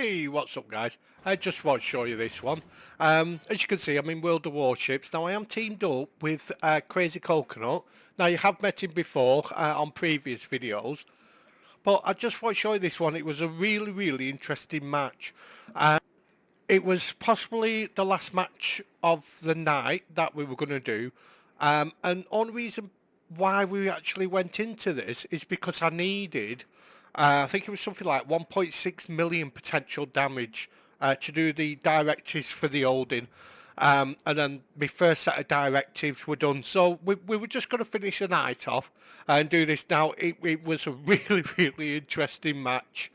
Hey, what's up guys? I just want to show you this one. As you can see, I'm in World of Warships. Now I am teamed up with Crazy Coconut. Now you have met him before on previous videos. But I just want to show you this one. It was a really interesting match. It was possibly the last match of the night that we were going to do. And only reason why we actually went into this is because I needed, I think it was something like 1.6 million potential damage to do the directives for the Odin. And then my first set of directives were done. So we were just going to finish the night off and do this. Now, it was a really interesting match.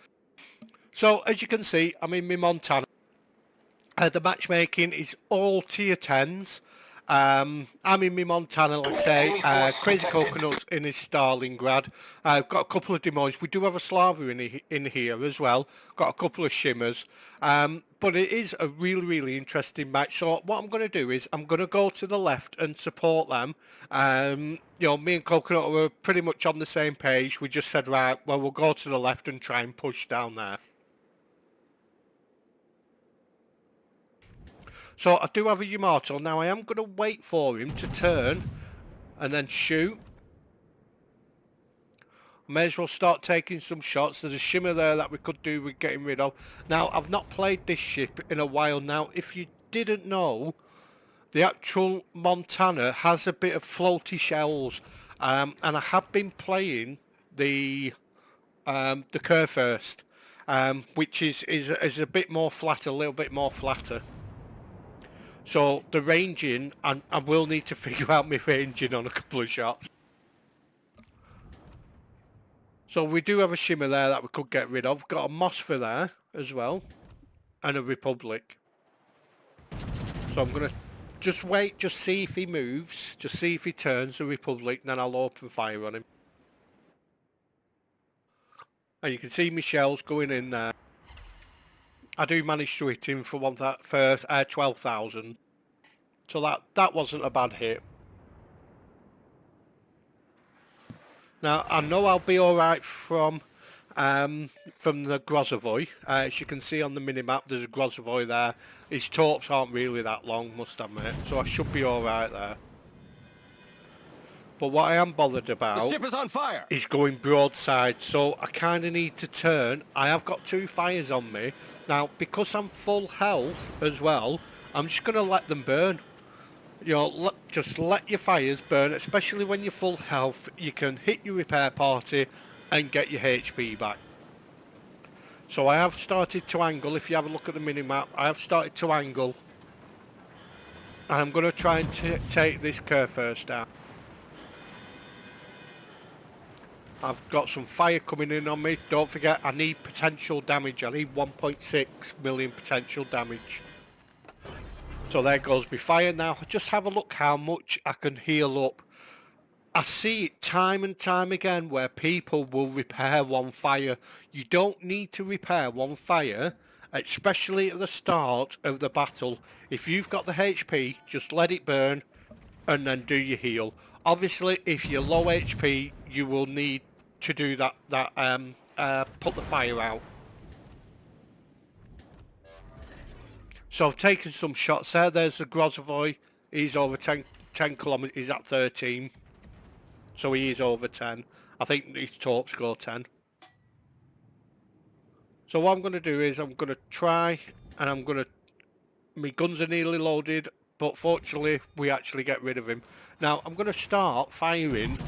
So, as you can see, I'm in my Montana. The matchmaking is all tier 10s. I'm in my Montana, like I say. Crazy Coconut's in his Stalingrad. I've got a couple of demons. We do have a Slava in here as well. Got a couple of shimmers. But it is a really interesting match. So what I'm going to do is I'm going to go to the left and support them. You know, me and Coconut were pretty much on the same page. We just said, right, well, we'll go to the left and try and push down there. So I do have a Yamato. Now I am going to wait for him to turn and then shoot. May as well start taking some shots. There's a shimmer there that we could do with getting rid of. Now I've not played this ship in a while now. If you didn't know, the actual Montana has a bit of floaty shells. And I have been playing the Kurfürst, which is a bit more flatter, a little bit more flatter. So the ranging, and I will need to figure out my ranging on a couple of shots. So we do have a shimmer there that we could get rid of. We've got a Mosfer there as well, and a Republic. So I'm going to just wait, just see if he moves, just see if he turns the Republic, and then I'll open fire on him. And you can see my shells going in there. I do manage to hit him for 12,000. So that wasn't a bad hit. Now I know I'll be all right from the Grozovoy. As you can see on the minimap, there's a Grozovoy there. His torps aren't really that long, must admit, so I should be all right there. But what I am bothered about, the ship is on fire, is going broadside, so I kind of need to turn. I have got 2 fires on me. Now, because I'm full health as well, I'm just going to let them burn. You know, just let your fires burn, especially when you're full health. You can hit your repair party and get your HP back. So I have started to angle. If you have a look at the minimap, I have started to angle. And I'm going to try and take this Kurfürst down. I've got some fire coming in on me. Don't forget, I need potential damage. I need 1.6 million potential damage. So there goes my fire. Now just have a look how much I can heal up. I see it time and time again where people will repair 1 fire. You don't need to repair 1 fire, especially at the start of the battle. If you've got the HP, just let it burn and then do your heal. Obviously, if you're low HP, you will need to do that put the fire out. So I've taken some shots there. There's the Grozovoy. He's over 10 kilometers. He's at 13. So he is over 10. I think his torps go 10. So what I'm going to do is I'm going to try, and I'm going to... My guns are nearly loaded, but fortunately we actually get rid of him. Now I'm going to start firing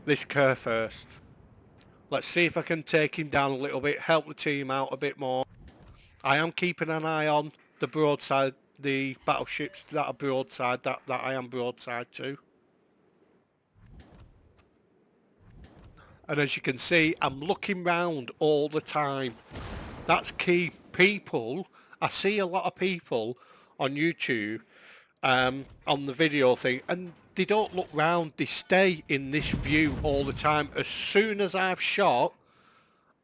this Kurfürst. Let's see if I can take him down a little bit, help the team out a bit more. I am keeping an eye on the broadside, the battleships that are broadside, that I am broadside to. And as you can see, I'm looking round all the time. That's key. People, I see a lot of people on YouTube, on the video thing, and they don't look round. They stay in this view all the time. As soon as I've shot,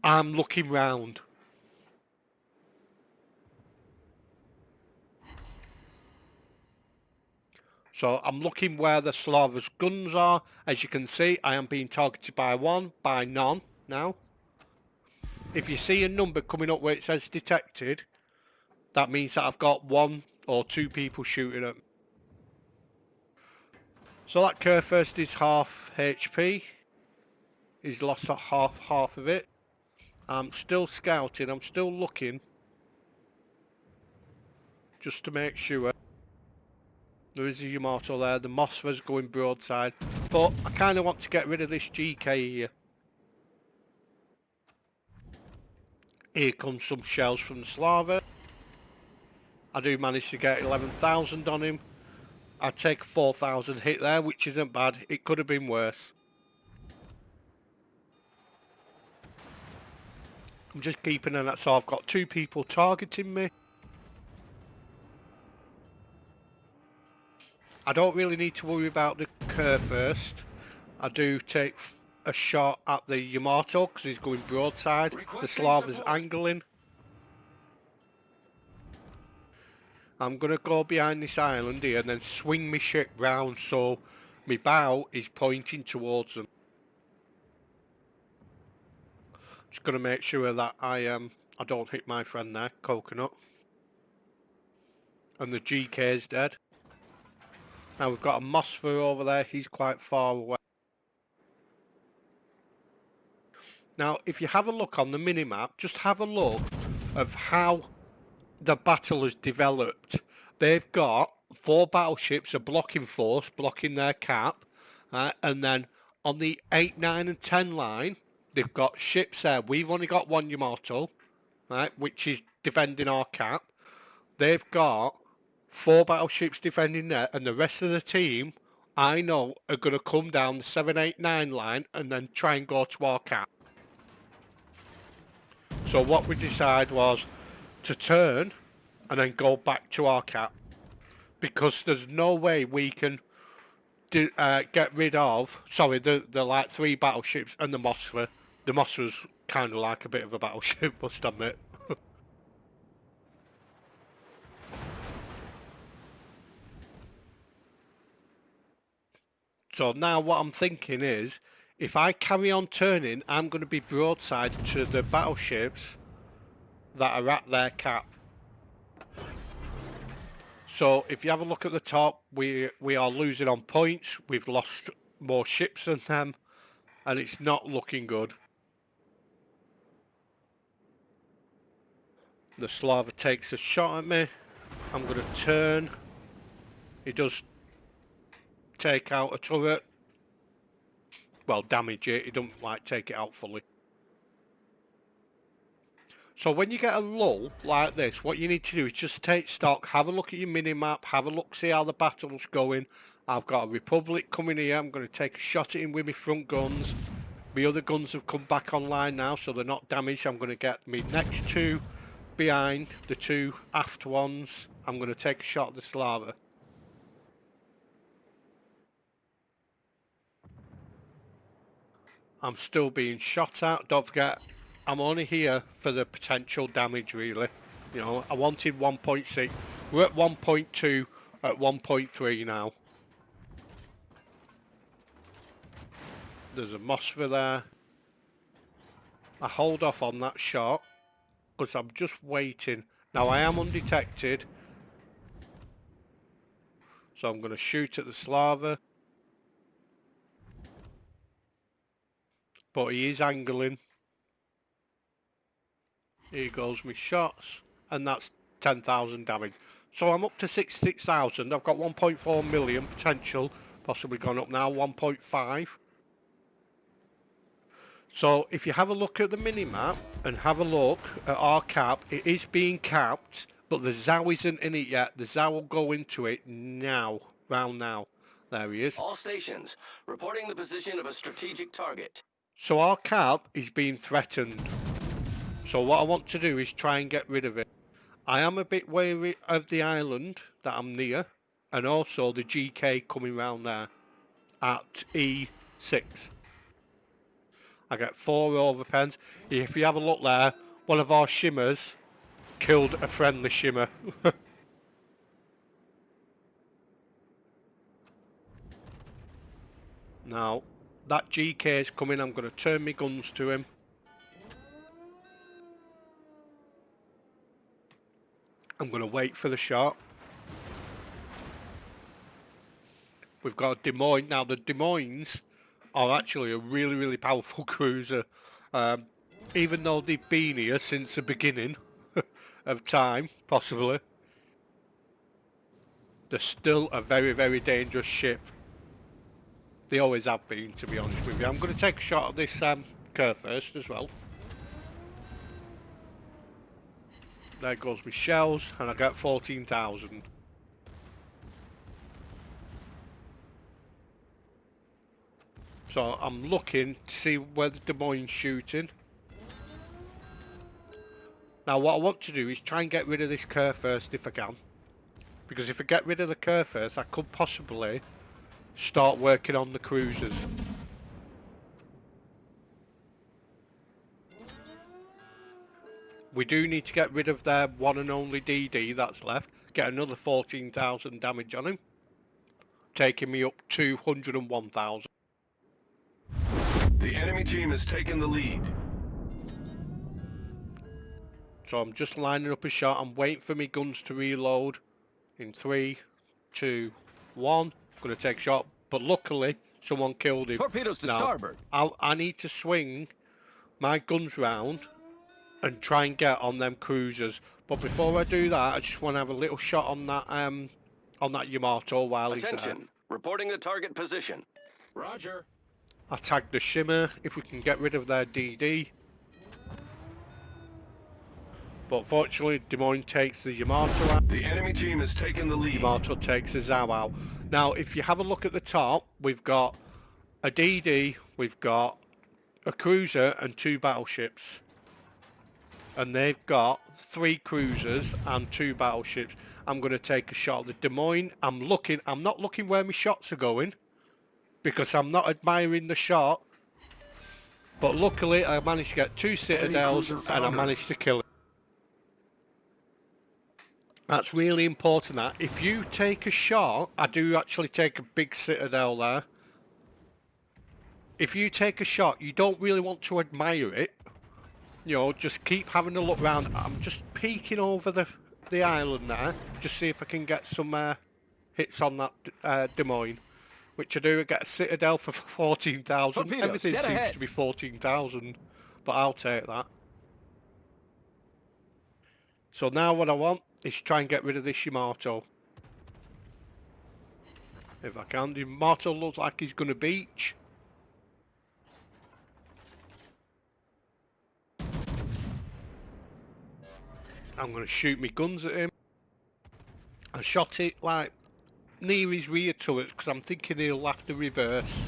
I'm looking round. So I'm looking where the Slava's guns are. As you can see, I am being targeted by 1, by none now. if you see a number coming up where it says detected, that means that I've got 1 or 2 people shooting at me. So that Kurfürst is half HP. He's lost half of it. I'm still scouting, I'm still looking, just to make sure. There is a Yamato there, the Mothra's going broadside, but I kind of want to get rid of this GK here. Here comes some shells from the Slava. I do manage to get 11,000 on him. I take 4,000 hit there, which isn't bad. It could have been worse. I'm just keeping an eye, so I've got 2 people targeting me. I don't really need to worry about the Kurfürst. I do take a shot at the Yamato because he's going broadside. The Slava's angling. I'm going to go behind this island here and then swing my ship round so my bow is pointing towards them. Just going to make sure that I don't hit my friend there, Coconut. And the GK's dead. Now we've got a Mothra over there, he's quite far away. Now if you have a look on the minimap, just have a look of how the battle has developed. They've got 4 battleships, a blocking force, blocking their cap, and then on the 8, 9 and 10 line, they've got ships there. We've only got 1 Yamato, right, which is defending our cap. They've got 4 battleships defending there, and the rest of the team, I know, are going to come down the 7, 8, 9 line and then try and go to our cap. So what we decided was to turn and then go back to our cap, because there's no way we can get rid of, sorry, the like 3 battleships and the Mothra. The Mothra's kind of like a bit of a battleship, must admit. So now what I'm thinking is, if I carry on turning, I'm going to be broadside to the battleships that are at their cap. So if you have a look at the top, we are losing on points. We've lost more ships than them, and it's not looking good. The Slava takes a shot at me. I'm going to turn. He does take out a turret. Well, damage it. He doesn't like take it out fully. So when you get a lull like this, what you need to do is just take stock, have a look at your mini-map, have a look, see how the battle's going. I've got a Republic coming here. I'm going to take a shot at him with my front guns. My other guns have come back online now, so they're not damaged. I'm going to get my next 2 behind, the 2 aft ones. I'm going to take a shot at the Slava. I'm still being shot at. Don't forget, I'm only here for the potential damage, really. You know, I wanted 1.6. We're at 1.2, at 1.3 now. There's a Mothra there. I hold off on that shot because I'm just waiting. Now I am undetected, so I'm going to shoot at the Slava. But he is angling. Here goes my shots, and that's 10,000 damage. So I'm up to 66,000. I've got 1.4 million potential, possibly gone up now, 1.5. So if you have a look at the mini-map and have a look at our cap, it is being capped, but the ZOW isn't in it yet. The ZOW will go into it now, round now. There he is. All stations, reporting the position of a strategic target. So our cap is being threatened. So what I want to do is try and get rid of it. I am a bit wary of the island that I'm near, and also the GK coming round there at E6. I get 4 overpens. If you have a look there, one of our shimmers killed a friendly shimmer. Now, that GK is coming. I'm going to turn my guns to him. I'm going to wait for the shot. We've got a Des Moines. Now the Des Moines are actually a really, really powerful cruiser. Even though they've been here since the beginning of time, possibly. They're still a very, very dangerous ship. They always have been, to be honest with you. I'm going to take a shot at this curve first as well. There goes my shells, and I get 14,000. So I'm looking to see where the Des Moines shooting. Now what I want to do is try and get rid of this curve first if I can. Because if I get rid of the curve first, I could possibly start working on the cruisers. We do need to get rid of their one and only DD that's left. Get another 14,000 damage on him. Taking me up to 101,000. The enemy team has taken the lead. So I'm just lining up a shot. I'm waiting for my guns to reload. In 3, 2, 1. Going to take a shot. But luckily, someone killed him. Torpedoes to starboard. I need to swing my guns round and try and get on them cruisers. But before I do that, I just want to have a little shot on that Yamato while he's there. Attention. Reporting the target position. Roger. I tag the shimmer if we can get rid of their DD. But fortunately, Des Moines takes the Yamato out. The enemy team has taken the lead. Yamato takes the Zao out. Now, if you have a look at the top, we've got a DD, we've got a cruiser and 2 battleships. And they've got 3 cruisers and 2 battleships. I'm going to take a shot at the Des Moines. I'm not looking where my shots are going, because I'm not admiring the shot. But luckily, I managed to get 2 citadels and I managed to kill it. That's really important, that. If you take a shot, I do actually take a big citadel there. If you take a shot, you don't really want to admire it. You know, just keep having a look round. I'm just peeking over the island there. Just see if I can get some hits on that Des Moines. Which I do. I get a citadel for 14,000. Everything seems to be 14,000. But I'll take that. So now what I want is try and get rid of this Yamato. If I can. The Yamato looks like he's going to beach. I'm going to shoot my guns at him. I shot it like near his rear turrets because I'm thinking he'll have to reverse.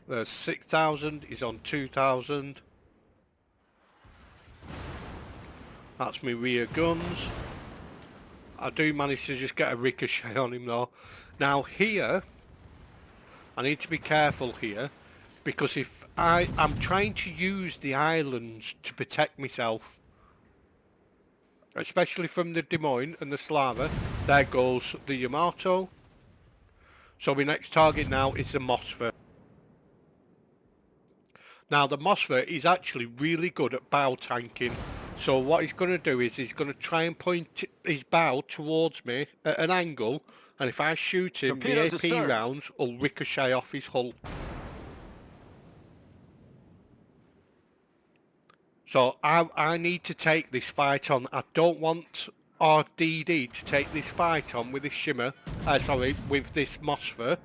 There's 6,000. He's on 2,000. That's my rear guns. I do manage to just get a ricochet on him though. Now here, I need to be careful here, because if I'm trying to use the islands to protect myself, especially from the Des Moines and the Slava. There goes the Yamato. So my next target now is the Moskva. Now the Moskva is actually really good at bow tanking. So what he's going to do is he's going to try and point his bow towards me at an angle, and if I shoot him, the AP rounds will ricochet off his hull. So I need to take this fight on. I don't want our DD to take this fight on with this shimmer. With this Moskva.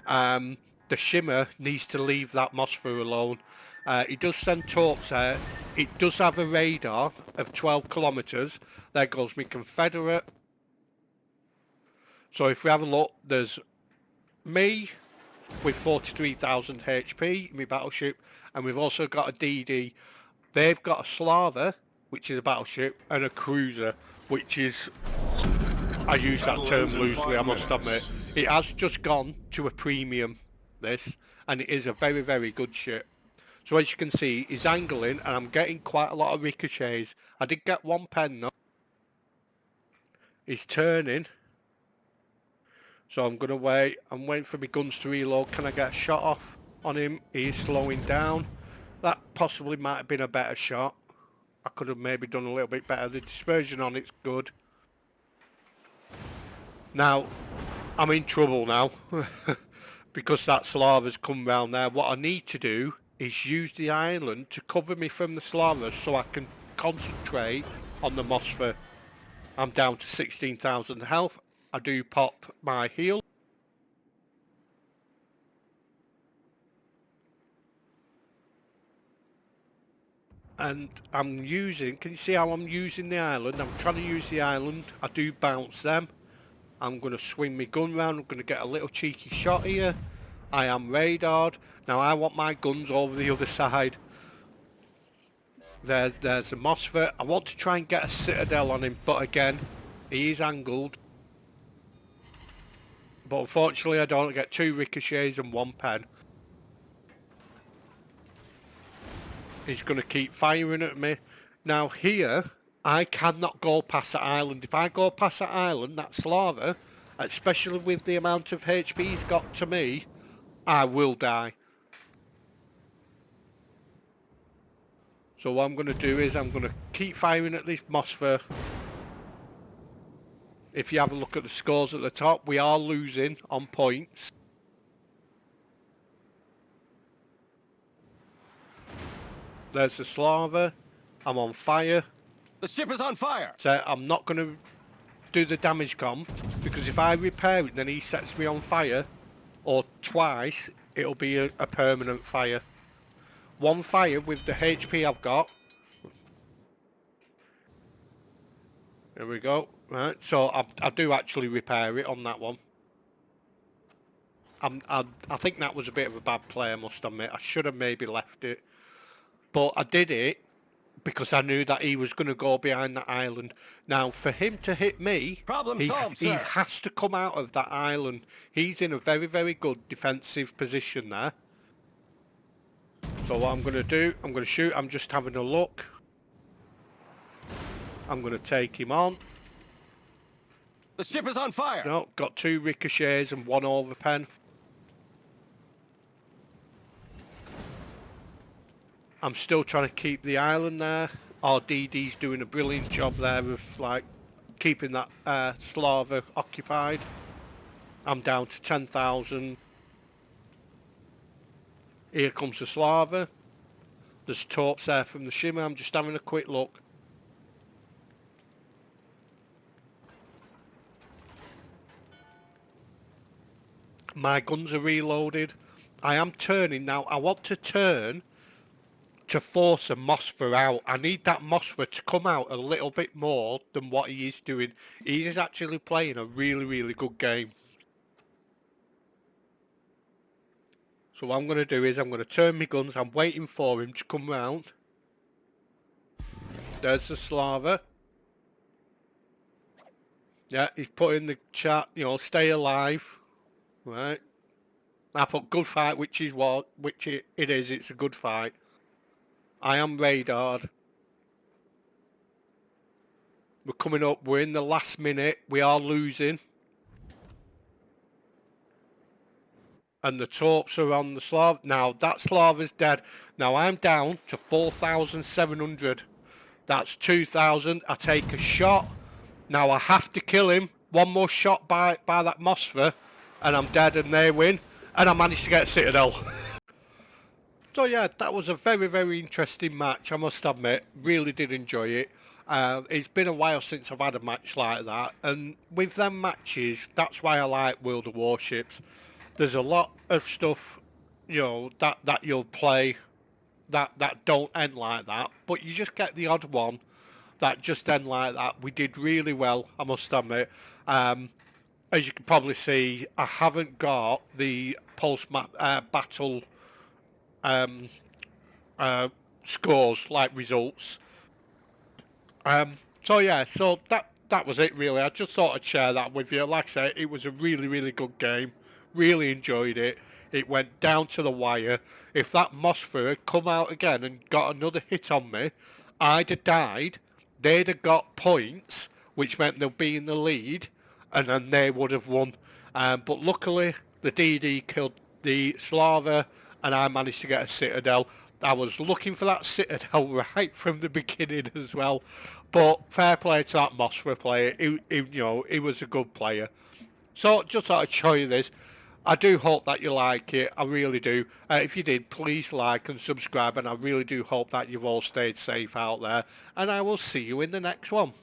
The shimmer needs to leave that Moskva alone. It does send torps there. It does have a radar of 12 kilometres. There goes my Confederate. So if we have a look, there's me with 43,000 HP in my battleship, and we've also got a DD. They've got a Slava, which is a battleship, and a cruiser, which is, I use that term loosely, I must admit. It has just gone to a premium, this, and it is a very, very good ship. So as you can see, he's angling, and I'm getting quite a lot of ricochets. I did get one pen though. He's turning. So I'm going to wait. I'm waiting for my guns to reload. Can I get a shot off on him? He is slowing down. That possibly might have been a better shot. I could have maybe done a little bit better. The dispersion on it's good. Now, I'm in trouble now. Because that Slava's come round there. What I need to do is use the island to cover me from the Slava so I can concentrate on the Moskva. I'm down to 16,000 health. I do pop my heal. And I'm using, can you see how I'm using the island? I'm trying to use the island. I do bounce them. I'm going to swing my gun round. I'm going to get a little cheeky shot here. I am radared. Now I want my guns over the other side. There's a Moskva. I want to try and get a citadel on him, but again, he is angled. But unfortunately I don't get 2 ricochets and 1 pen. He's going to keep firing at me. Now here, I cannot go past that island. If I go past that island, that Slava, especially with the amount of HP he's got to me, I will die. So what I'm going to do is I'm going to keep firing at this Moskva. If you have a look at the scores at the top, we are losing on points. There's the Slava. I'm on fire. The ship is on fire! So I'm not going to do the damage comp, because if I repair it then he sets me on fire, or twice, it'll be a permanent fire. 1 fire with the HP I've got. There we go. Right, so I do actually repair it on that one. I think that was a bit of a bad play, I must admit. I should have maybe left it. But I did it because I knew that he was going to go behind that island. Now, for him to hit me, Problem he solved, sir. has to come out of that island. He's in a very, very good defensive position there. So what I'm going to do, I'm going to shoot. I'm just having a look. I'm going to take him on. The ship is on fire! No, got 2 ricochets and 1 overpen. I'm still trying to keep the island there. Our DD's doing a brilliant job there of like keeping that Slava occupied. I'm down to 10,000. Here comes the Slava. There's torps there from the shimmer. I'm just having a quick look. My guns are reloaded. I am turning now. I want to turn to force a Moskva out. I need that Moskva to come out a little bit more than what he is doing. He is actually playing a really, really good game. So what I'm going to do is I'm going to turn my guns. I'm waiting for him to come round. There's the Slava. Yeah, he's put in the chat, you know, stay alive. Right. I put good fight, which is what, which it is. It's a good fight. I am radared. We're coming up. We're in the last minute. We are losing. And the torps are on the Slav. Now, that Slava's dead. Now, I'm down to 4,700. That's 2,000. I take a shot. Now, I have to kill him. One more shot by that Moskva. And I'm dead and they win. And I managed to get a Citadel. So yeah, that was a very, very interesting match, I must admit. Really did enjoy it. It's been a while since I've had a match like that. And with them matches, that's why I like World of Warships. There's a lot of stuff, you know, that you'll play that don't end like that. But you just get the odd one that just end like that. We did really well, I must admit. As you can probably see, I haven't got the post-battle scores, like results. So yeah, so that was it really. I just thought I'd share that with you. Like I say, it was a really, really good game. Really enjoyed it. It went down to the wire. If that Moskva had come out again and got another hit on me, I'd have died. They'd have got points, which meant they'll be in the lead, and then they would have won. But luckily, the DD killed the Slava, and I managed to get a Citadel. I was looking for that Citadel right from the beginning as well. But fair play to that Mosfera player. He was a good player. So just thought I'd show you this. I do hope that you like it. I really do. If you did, please like and subscribe. And I really do hope that you've all stayed safe out there. And I will see you in the next one.